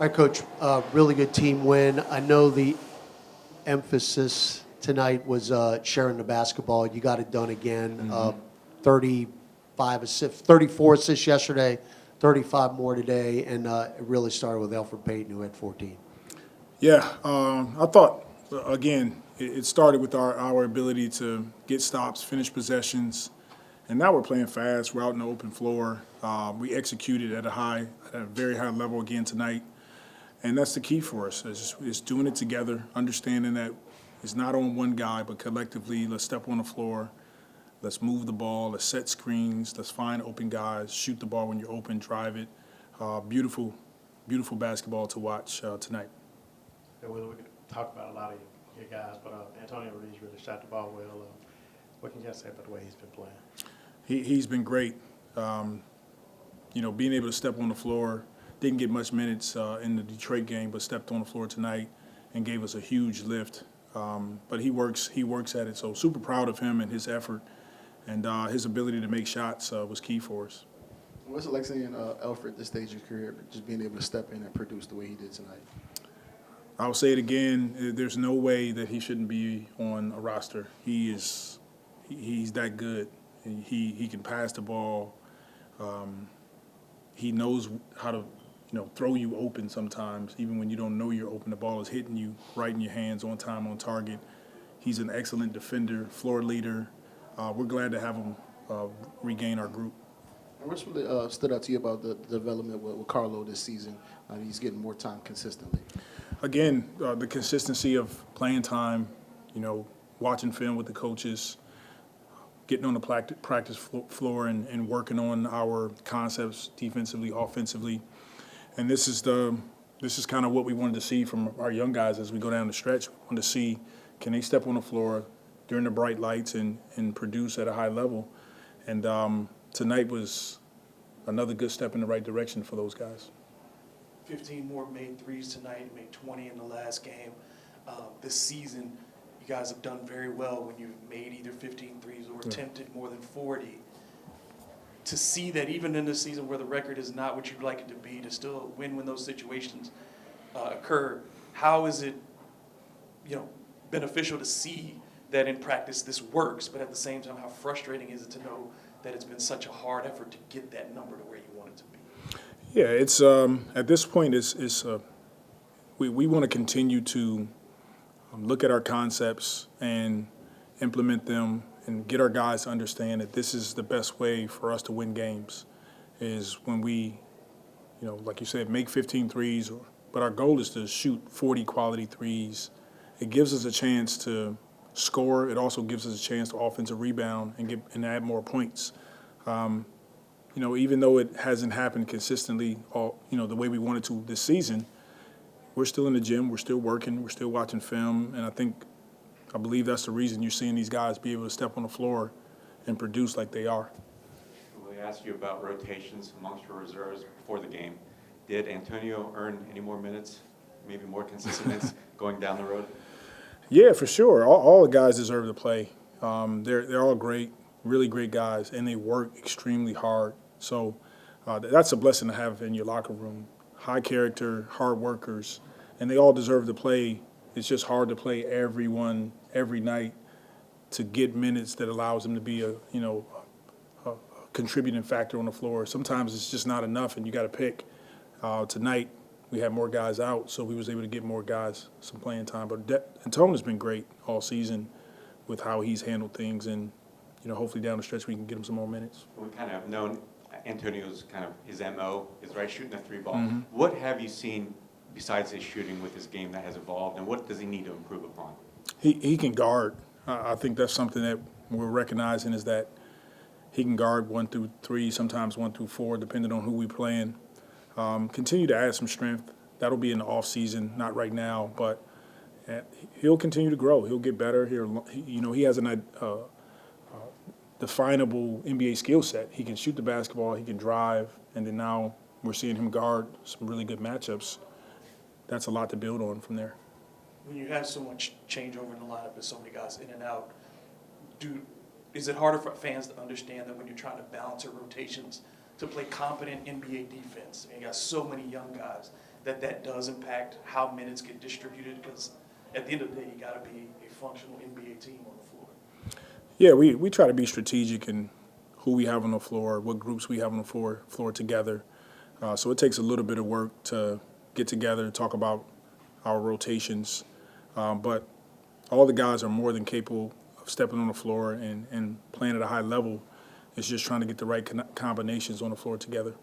right, Coach. Really good team win. I know the emphasis tonight was sharing the basketball. You got it done again. 35 assists, 34 assists yesterday, 35 more today, and it really started with Alfred Peyton, who had 14. Yeah, I thought, again, it started with our ability to get stops, finish possessions, and now we're playing fast. We're out in the open floor. We executed at a very high level again tonight, and that's the key for us. It's doing it together, understanding that it's not on one guy, but collectively, let's step on the floor, let's move the ball, let's set screens, let's find open guys, shoot the ball when you're open, drive it. Beautiful, beautiful basketball to watch tonight. Yeah, we could talk about a lot of your guys, but Antonio Reeves really shot the ball well. What can you guys say about the way he's been playing? He's been great. Being able to step on the floor, didn't get much minutes in the Detroit game, but stepped on the floor tonight and gave us a huge lift. But he works at it. So super proud of him and his effort, and his ability to make shots was key for us. What's it like seeing Alfred at this stage of his career, just being able to step in and produce the way he did tonight? I'll say it again. There's no way that he shouldn't be on a roster. He's that good. He can pass the ball. He knows how to throw you open sometimes, even when you don't know you're open. The ball is hitting you right in your hands, on time, on target. He's an excellent defender, floor leader. We're glad to have him regain our group. And what's really stood out to you about the development with Karlo this season? He's getting more time consistently. Again, the consistency of playing time, watching film with the coaches, getting on the practice floor and working on our concepts defensively, offensively. And this is kind of what we wanted to see from our young guys as we go down the stretch. We wanted to see, can they step on the floor during the bright lights and produce at a high level. And tonight was another good step in the right direction for those guys. 15 more made threes tonight, made 20 in the last game. This season, you guys have done very well when you've made either 15 threes or attempted more than 40. To see that even in this season where the record is not what you'd like it to be, to still win when those situations occur, how is it, beneficial to see that in practice this works, but at the same time, how frustrating is it to know that it's been such a hard effort to get that number to where you want it to be? Yeah, it's at this point, we want to continue to look at our concepts and implement them and get our guys to understand that this is the best way for us to win games, is when we, like you said, make 15 threes, but our goal is to shoot 40 quality threes. It gives us a chance to score. It also gives us a chance to offensive rebound and add more points. Even though it hasn't happened consistently, the way we wanted to this season, we're still in the gym, we're still working, we're still watching film, and I believe that's the reason you're seeing these guys be able to step on the floor and produce like they are. We asked you about rotations amongst your reserves before the game. Did Antonio earn any more minutes, maybe more consistent minutes going down the road? Yeah, for sure. All the guys deserve to play. They're all great, really great guys, and they work extremely hard. So that's a blessing to have in your locker room. High character, hard workers, and they all deserve to play. It's just hard to play everyone every night to get minutes that allows them to be a contributing factor on the floor. Sometimes it's just not enough, and you got to pick. Tonight we had more guys out, so we was able to get more guys some playing time. But Antonio's been great all season with how he's handled things, and hopefully down the stretch we can get him some more minutes. We kind of known Antonio's kind of his MO is shooting a three ball. Mm-hmm. What have you seen besides his shooting with his game that has evolved, and what does he need to improve upon? He can guard. I think that's something that we're recognizing, is that he can guard 1 through 3, sometimes 1 through 4, depending on who we're playing. Continue to add some strength. That'll be in the off season, not right now, but he'll continue to grow. He'll get better. He has an definable NBA skill set. He can shoot the basketball, he can drive, and then now we're seeing him guard some really good matchups. That's a lot to build on from there. When you have so much changeover in the lineup and so many guys in and out, is it harder for fans to understand that when you're trying to balance your rotations to play competent NBA defense, and you got so many young guys, that does impact how minutes get distributed? Because at the end of the day, you got to be a functional NBA team on the floor. Yeah, we try to be strategic in who we have on the floor, what groups we have on the floor together. So it takes a little bit of work to get together, talk about our rotations. But all the guys are more than capable of stepping on the floor and playing at a high level. It's just trying to get the right combinations on the floor together.